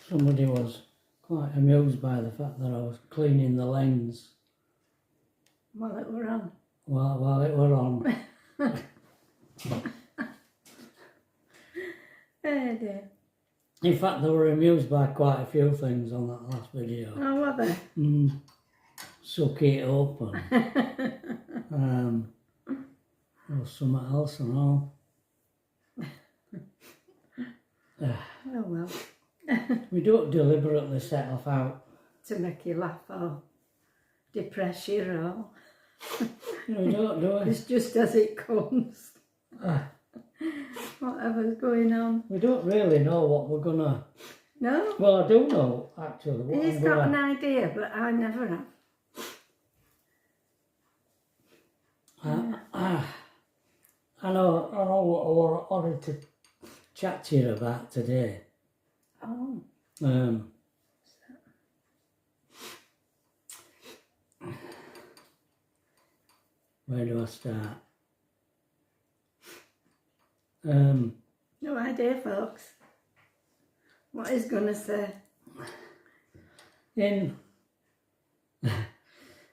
Somebody was quite amused by the fact that I was cleaning the lens While it were on. while it were on. Oh dear. In fact, they were amused by quite a few things on that last video. Oh, were they? Suck it up and or something else and all. Oh well. We don't deliberately set off out. To make you laugh or depress you or... We don't do it. It's just as it comes. Whatever's going on. We don't really know what we're gonna... No? Well, I do know, actually. What He's got an idea, but I never have. I know what I wanted to chat to you about today. Oh. Where do I start? No idea, folks. What he's going to say. In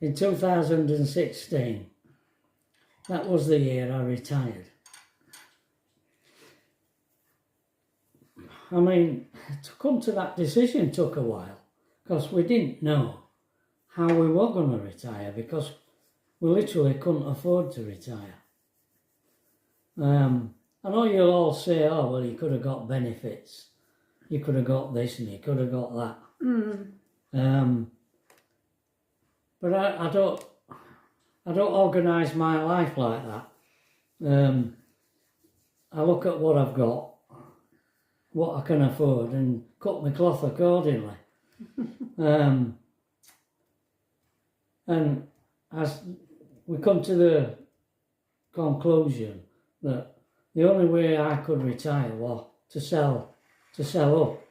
2016, that was the year I retired. I mean, to come to that decision took a while because we didn't know how we were going to retire because we literally couldn't afford to retire. I know you'll all say, oh, well, you could have got benefits. You could have got this and you could have got that. But I don't organise my life like that. I look at what I've got, what I can afford, and cut my cloth accordingly. And as we come to the conclusion that the only way I could retire was to sell up.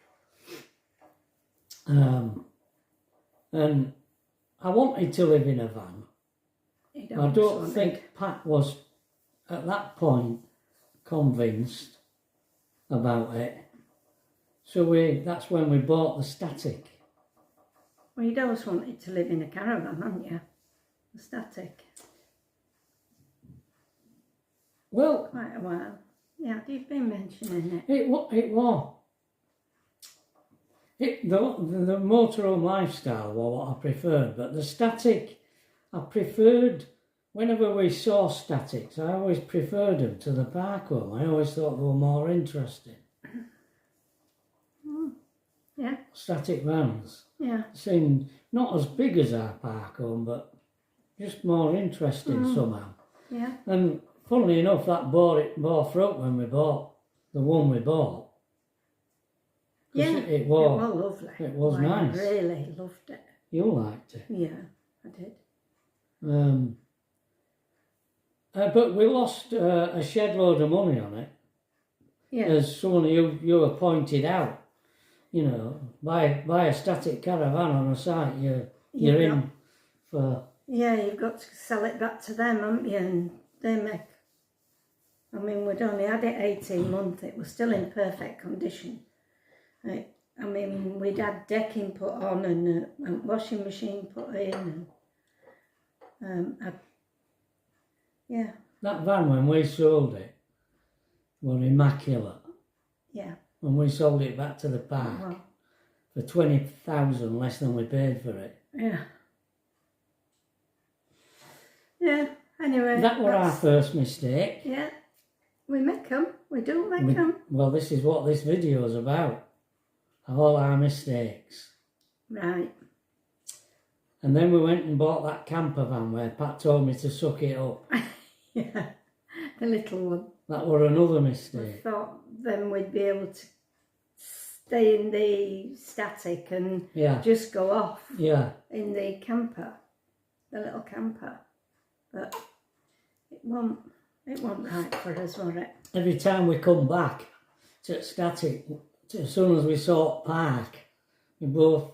And I wanted to live in a van. I don't think Pat was at that point convinced about it. So that's when we bought the static. Well, you'd always wanted to live in a caravan, hadn't you? The static. Well, quite a while. Yeah, you've been mentioning it. It was. The motorhome lifestyle was what I preferred, but the static, I preferred, whenever we saw statics, I always preferred them to the park home. I always thought they were more interesting. Yeah. Static vans. Yeah. Seemed not as big as our park home, but just more interesting somehow. Yeah. And funnily enough, that bore fruit when we bought the one we bought. Yeah, it was lovely. It was nice. I really loved it. You liked it. Yeah, I did. But we lost a shed load of money on it. Yeah. As someone you were pointed out, you know, buy a static caravan on a site, you're in for... Yeah, you've got to sell it back to them, haven't you? And they make... I mean, we'd only had it 18 months. It was still in perfect condition. I mean, we'd had decking put on and a washing machine put in. And, yeah. That van, when we sold it, was immaculate. Yeah. When we sold it back to the park for 20,000 less than we paid for it. Yeah. Yeah, anyway. That was our first mistake. Yeah. We make them. We do make them. Well, this is what this video is about. All our mistakes. Right. And then we went and bought that camper van where Pat told me to suck it up. Yeah, the little one. That were another mistake. I thought then we'd be able to stay in the static and just go off in the camper, the little camper. But it wasn't right for us, was it? Every time we come back to static, as soon as we saw park, we both...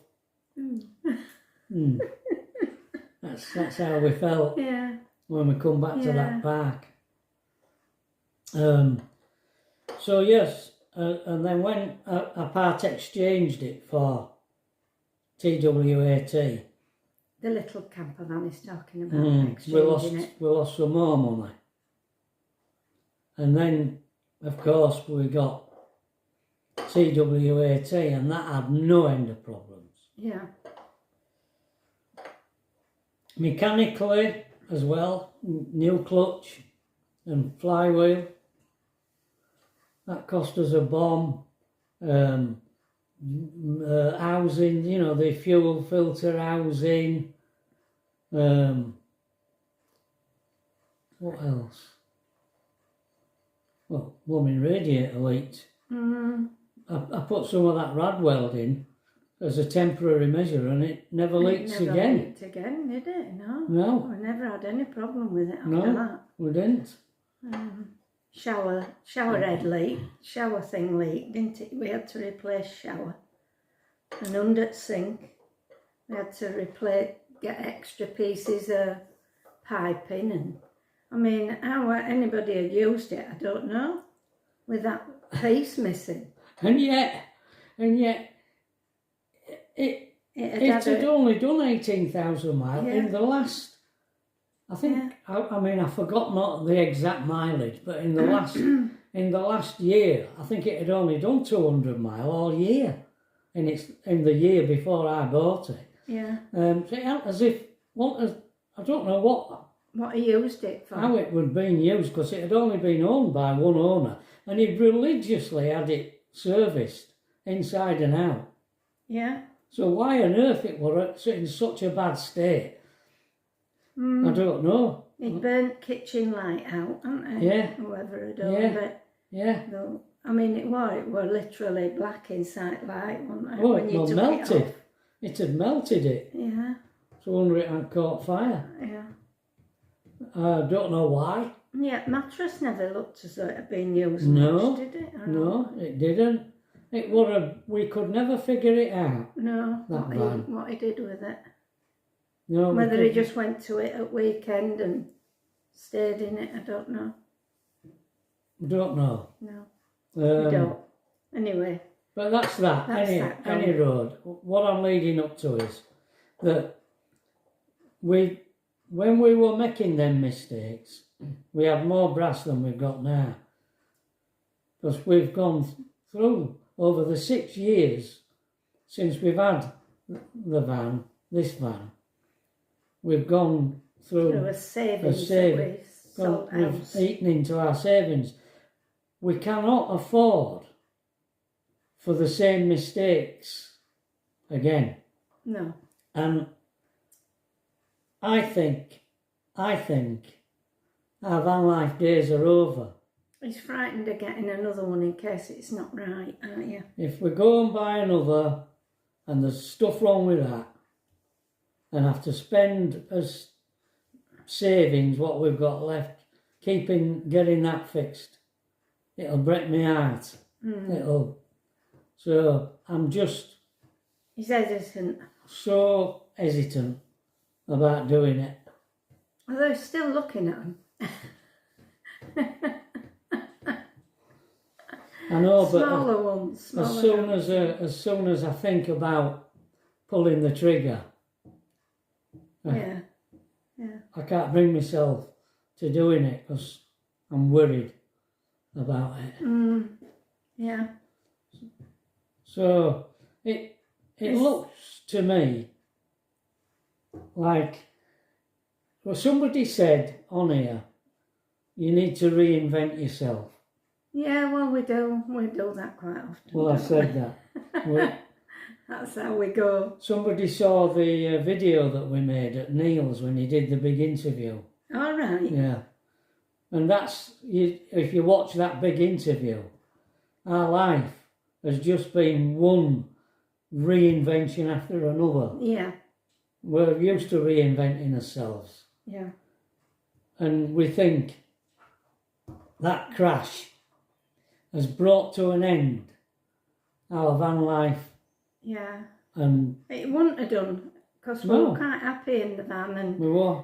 That's how we felt. Yeah. when we come back to Yeah. that park. So yes, and then when I part exchanged it for TWAT, The little camper van is talking about exchanging it. we lost some more money. And then, of course, we got TWAT, and that had no end of problems. Yeah. Mechanically as well, new clutch and flywheel. That cost us a bomb. Housing, you know, the fuel filter housing. What else? Well, blooming radiator leaked. I put some of that rad weld in as a temporary measure, and it never leaks again. It never leaked again, did it? No. No. We never had any problem with it after No, that. we didn't. Shower head leaked, shower thing leaked, didn't it? We had to replace shower. And under sink, we had to get extra pieces of piping, and I mean, how anybody had used it, I don't know, with that piece missing. And yet, it had only done 18,000 miles in the last. I think I mean I forgot not the exact mileage, but in the last year, I think it had only done 200 miles all year, and it's in the year before I bought it. Yeah. So it had as if I don't know what he used it for. How it was being used, because it had only been owned by one owner, and he'd religiously had it serviced inside and out. Yeah. So why on earth it was in such a bad state? I don't know. It burnt kitchen light out, hadn't it? Yeah. Whoever had owned it. Yeah. Though, I mean, it were literally black inside light, wasn't it? Oh, when you it took melted. It off. It had melted it. Yeah. So wonder it had caught fire. Yeah. I don't know why. Yeah, mattress never looked as though it had been used No. much, did it? No, it didn't. It would we could never figure it out. No, That what he did with it. No, Whether he just went to it at weekend and stayed in it, I don't know. Don't know. No, I don't. Anyway. But that's that. Any road. What I'm leading up to is that when we were making them mistakes, we had more brass than we've got now. Because we've gone through, over the 6 years since we've had this van, we've gone through a savings. We've eaten into our savings. We cannot afford for the same mistakes again. No. And I think our van life days are over. He's frightened of getting another one in case it's not right, aren't you? If we go and buy another and there's stuff wrong with that and have to spend as savings what we've got left, getting that fixed, it'll break my heart. It'll. So I'm just... He's hesitant. So hesitant about doing it. Well, they're still looking at him. I know, but smaller ones. As soon as I think about pulling the trigger, yeah. I can't bring myself to doing it because I'm worried about it. Yeah. So it looks to me like, well, somebody said on here, you need to reinvent yourself. Yeah, well, we do that quite often. Well, I said that. That's how we go. Somebody saw the video that we made at Neil's when he did the big interview. All right. Yeah. And if you watch that big interview, our life has just been one reinvention after another. Yeah. We're used to reinventing ourselves. Yeah. And we think that crash has brought to an end our van life. Yeah. And it wouldn't have done because we No. were quite happy in the van and We were.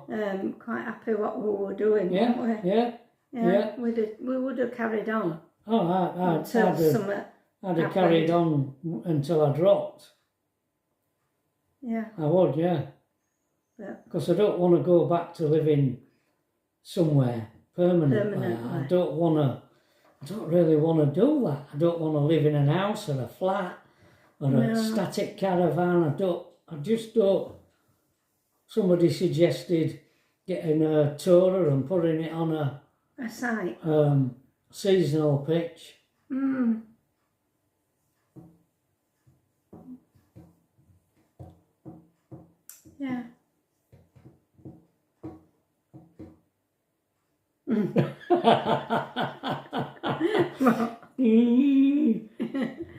quite happy what we were doing, Yeah, weren't we? yeah. Yeah. We would have carried on Oh, until something I'd have carried on until I dropped. Yeah. I would, yeah. Because I don't want to go back to living somewhere permanently. I don't really want to do that. I don't want to live in an house or a flat or a static caravan. I just don't. Somebody suggested getting a tourer and putting it on a site. Seasonal pitch. Yeah.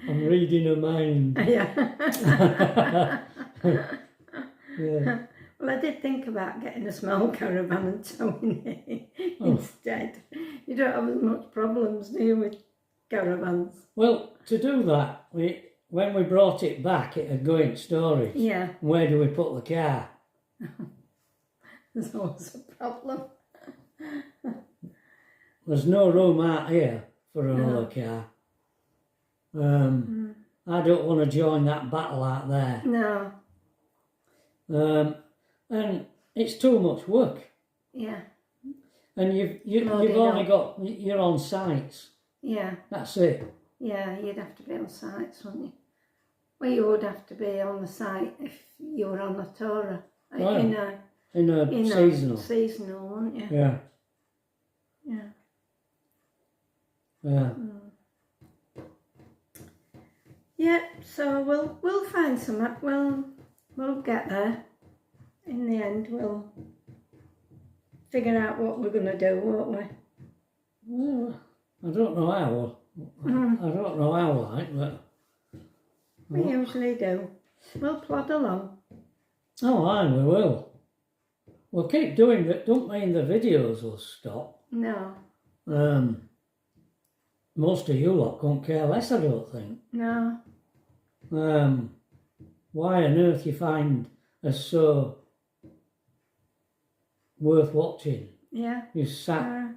I'm reading her mind. Yeah. Yeah. Well, I did think about getting a small caravan and towing it instead. You don't have as much problems, do you, with caravans? Well, to do that, when we brought it back, it had go in storage. Yeah. Where do we put the car? There's always a problem. There's no room out here for another car. I don't want to join that battle out there. No. And it's too much work. Yeah. And you've only got your own sites. Yeah. That's it. Yeah, you'd have to be on sites, wouldn't you? Well, you would have to be on the site if you were on a tourer. Right. In a seasonal. Seasonal, wouldn't you? Yeah. Yeah. Yeah. Yeah, so we'll find some. We'll get there. In the end, we'll figure out what we're going to do, won't we? Well, I don't know how. I don't know how, like, but We usually do. We'll plod along. oh, aye, we will. We'll keep doing it. Don't mean the videos will stop. No. Most of you lot couldn't care less, I don't think. No. Why on earth you find us so worth watching? Yeah. You sat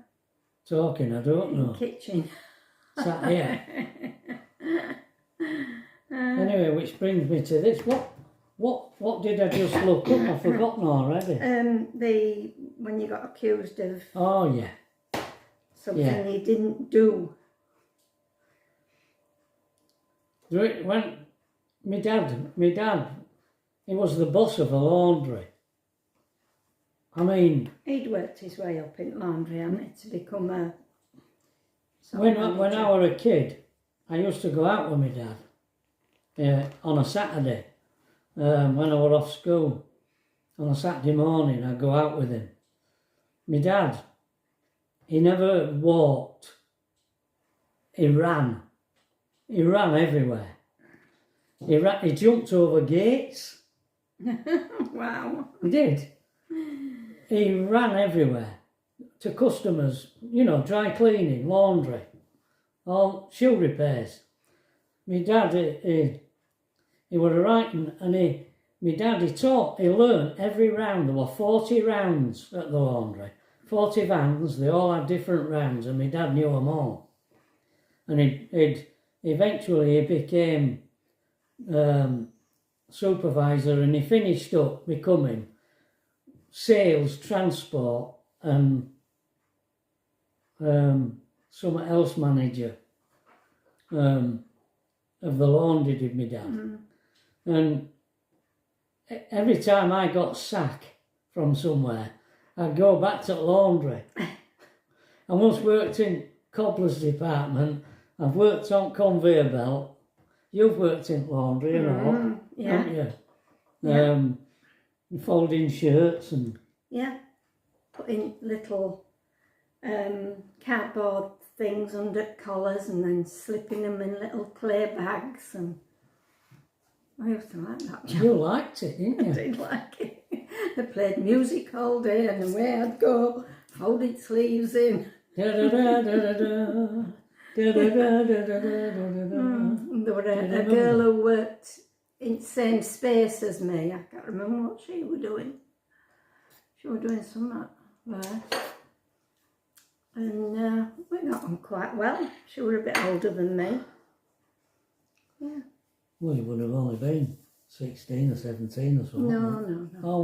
talking, I don't know. Kitchen. Sat here. Anyway, which brings me to this. What did I just look up? I've forgotten already. When you got accused of Oh yeah. something you didn't do. When my dad, he was the boss of a laundry. I mean, He'd worked his way up in laundry, hadn't he, to become a... when I was a kid, I used to go out with my dad on a Saturday. When I was off school, on a Saturday morning, I'd go out with him. My dad, he never walked. He ran. He ran everywhere. He jumped over gates. Wow. He did. He ran everywhere to customers, dry cleaning, laundry, all shoe repairs. My dad, he was writing, and he learned every round. There were 40 rounds at the laundry, 40 vans. They all had different rounds, and my dad knew them all. And eventually he became supervisor, and he finished up becoming sales, transport, and something else manager of the laundry, did my dad. And every time I got sacked from somewhere, I'd go back to the laundry. I once worked in cobbler's department. I've worked on conveyor belt. You've worked in laundry, haven't you? Yeah. Folding shirts and... Yeah. Putting little cardboard things under collars and then slipping them in little clay bags, and I used to like that job. You liked it, didn't you? I did like it. They played music all day, and away I'd go, folded sleeves in. Da da da da da da da da da da da da da. And there was a girl who worked in the same space as me. I can't remember what she was doing. She was doing something there. And we got on quite well. She was a bit older than me. Yeah. Well, you would have only been 16 or 17 or something. No. Oh,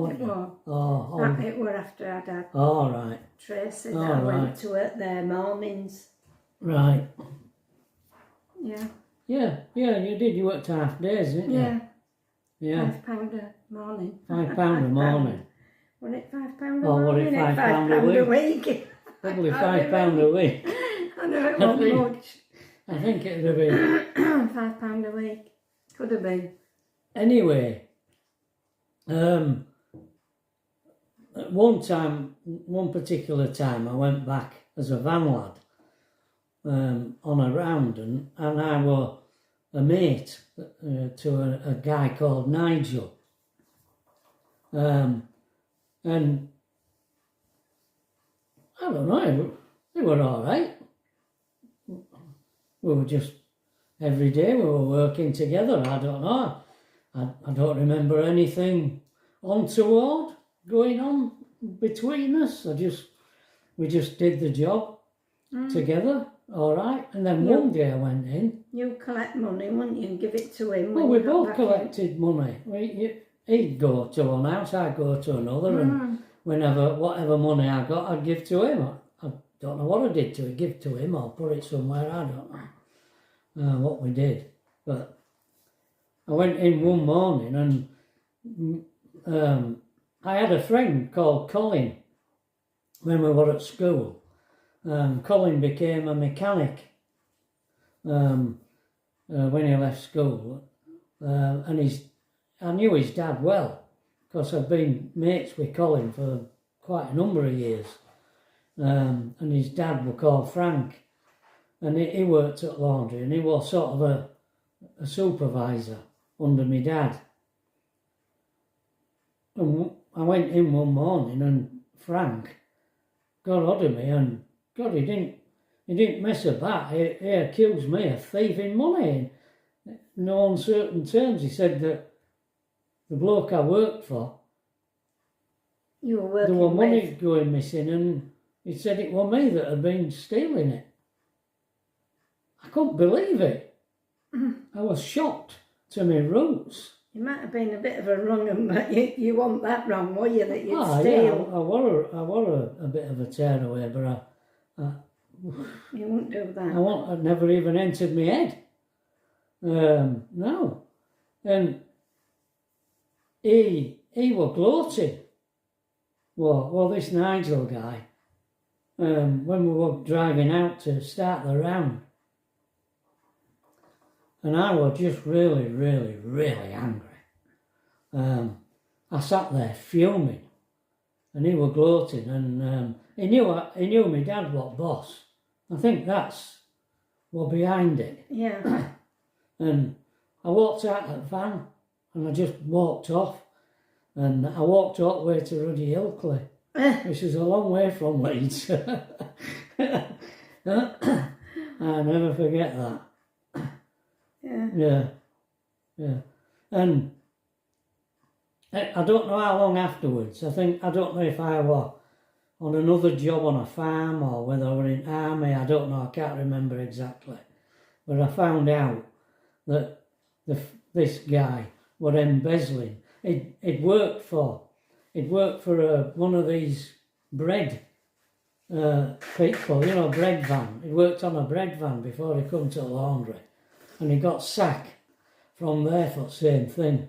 what? It were after I'd had all right. Tracy that I went to work there mornings. Right. Yeah. Yeah, you did. You worked half days, didn't you? Yeah. Yeah. £5 a morning. £5 a morning. Was it £5 a morning? Or was it £5 a week? Probably £5 a week. I know it wasn't much. I think it would have been. £5 a week. Could have been. Anyway, at one particular time, I went back as a van lad on a round, and I was a mate to a guy called Nigel. And I don't know, they were all right. We were just, every day we were working together. I don't know. I don't remember anything untoward going on between us. We just did the job together, all right. And then one day I went in. You collect money, wouldn't you, and give it to him? Well, we both collected money. He'd go to one house, I'd go to another, and whatever money I got, I'd give to him. I don't know what I did to it, give to him or put it somewhere, I don't know what we did. But I went in one morning and I had a friend called Colin when we were at school. Colin became a mechanic when he left school, and I knew his dad well because I'd been mates with Colin for quite a number of years, and his dad was called Frank, and he worked at laundry, and he was sort of a supervisor under my dad. And I went in one morning and Frank got hold of me, and God, he didn't mess about. He accused me of thieving money in no uncertain terms. He said that the bloke I worked for, you were working there were money with. going missing, and he said it was me that had been stealing it. I couldn't believe it. I was shocked to my roots. You might have been a bit of a wrong 'un, but you weren't that wrong, were you, that you'd steal? Yeah, I were a bit of a tearaway, but you wouldn't do that. I'd never even entered my head. No. And he was gloating. Well, this Nigel guy, when we were driving out to start the round, and I was just really, really, really angry. I sat there fuming, and he was gloating, and he knew my dad was boss. I think that's what behind it. Yeah. And I walked out of the van, and I just walked off, and I walked all the way to Ruddy Ilkley, which is a long way from Leeds. I'll never forget that. Yeah. And I don't know how long afterwards. I don't know if I was on another job on a farm or whether I were in army. I don't know. I can't remember exactly. But I found out that this guy was embezzling. He'd worked for one of these bread people, bread van. He worked on a bread van before he come to the laundry. And he got sacked from there for the same thing.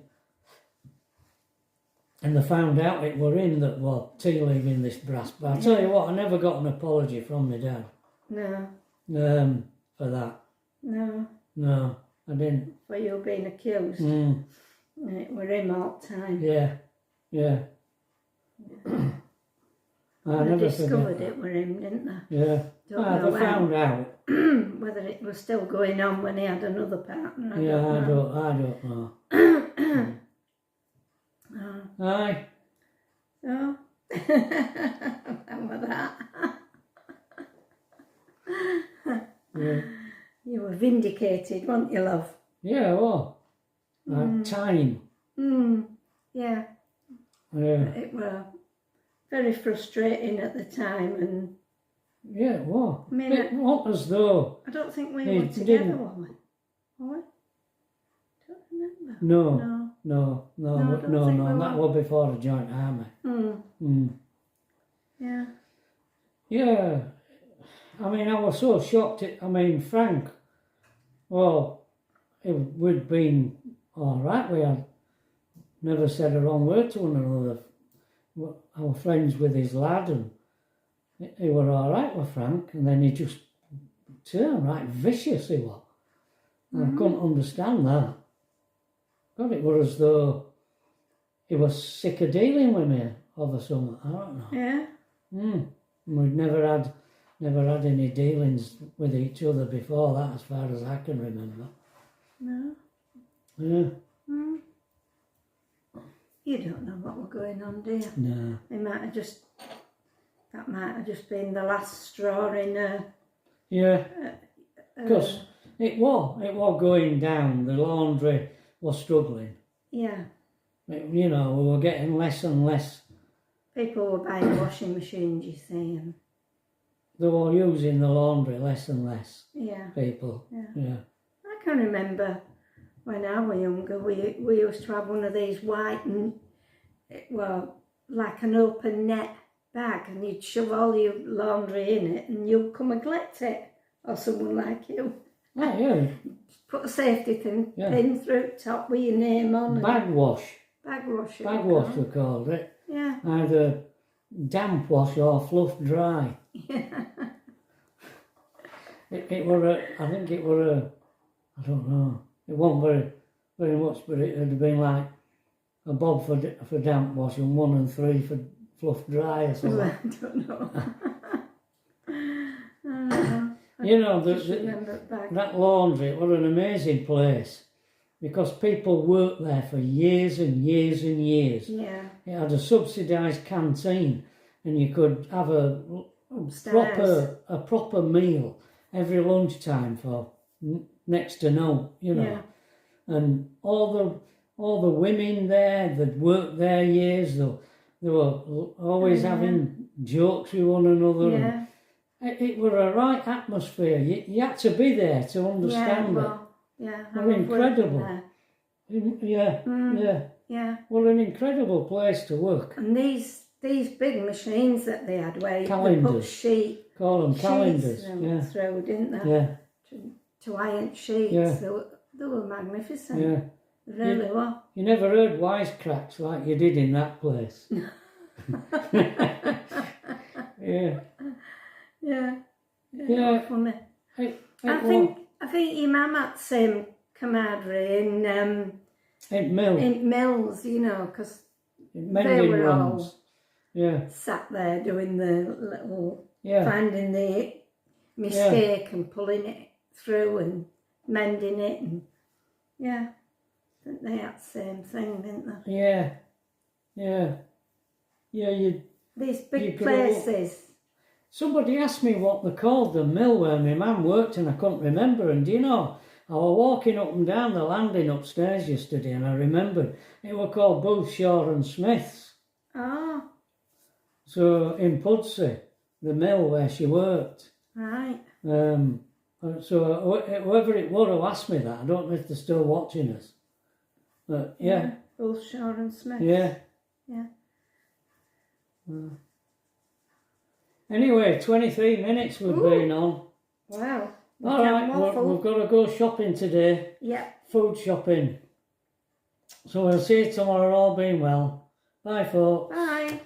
And they found out it were him that was tea-leaving this brass. But I tell you what, I never got an apology from my dad. No. For that. No, I didn't. For you being accused. It were him all the time. Yeah. They discovered it were him, didn't they? Yeah. They found out. Whether it was still going on when he had another partner. I don't know. Aye. So, how about that? Yeah. You were vindicated, weren't you, love? Yeah, well. time. Yeah. Yeah. It was very frustrating at the time, and Yeah, it was. I mean, It wasn't as though... I don't think we They were together, didn't- were we? Were we? Don't remember. No, No. no, No, I don't think we that were. was before the joint army. Yeah. Yeah, I mean, I was so shocked. Frank, well, we'd been all right. We had never said a wrong word to one another. I was friends with his lad, and he were all right with Frank, and then he just turned right vicious, he was. I couldn't understand that. God, it was as though he was sick of dealing with me over something. I don't know. Yeah. We'd never had any dealings with each other before that, as far as I can remember. No. Yeah. You don't know what was going on, do you? No. That might have just been the last straw in Yeah. Because it was going down. The laundry was struggling. Yeah. We were getting less and less. People were buying washing machines, you see, and They were using the laundry less and less. yeah. People. Yeah. I can remember when I was younger, we used to have one of these white, like an open net bag, and you'd shove all your laundry in it, and you'd come and collect it, or someone like you. Oh, yeah. Put a safety pin through the top with your name on. Bag wash. Bag wash. Bag wash, we called it. Yeah. Either damp wash or fluff dry. Yeah. It were I think it were I don't know. It wasn't very much, but it would have been like a bob for damp wash and 1 and 3 for fluff dry or something. I don't know. I don't know. That laundry, it was an amazing place because people worked there for years and years and years. Yeah. It had a subsidised canteen, and you could have a proper meal every lunchtime for next to no, Yeah. And all the women there that worked there years, they were always having jokes with one another. Yeah. It were a right atmosphere. You had to be there to understand it. Yeah. They were incredible. Yeah. Yeah. Well, an incredible place to work. And these big machines that they had where Calendars. they put Call them calendars. sheets through, didn't they? Yeah. To iron sheets. Yeah. They were magnificent. Yeah. They really were. You never heard wisecracks like you did in that place. Yeah. Yeah. Yeah. Funny. I think your mum had the same camaraderie in Mills. in Mills, because they Mending were runs. all Yeah. sat there doing the little Yeah. finding the mistake and pulling it through and mending it, and I think they had the same thing, didn't they? Yeah. Yeah. Yeah. These big you could places. Somebody asked me what they called the mill where my mum worked, and I couldn't remember. And do you know, I was walking up and down the landing upstairs yesterday, and I remembered it was called Booth, Shaw and Smith's. Oh, So in Pudsey, the mill where she worked. right. So whoever it was who asked me that, I don't know if they're still watching us. But yeah. Both Shaw and Smith. Yeah. Yeah. Anyway, 23 minutes we've been on. Wow. All right, we've got to go shopping today. Yeah. Food shopping. So we'll see you tomorrow, all being well. Bye, folks. Bye.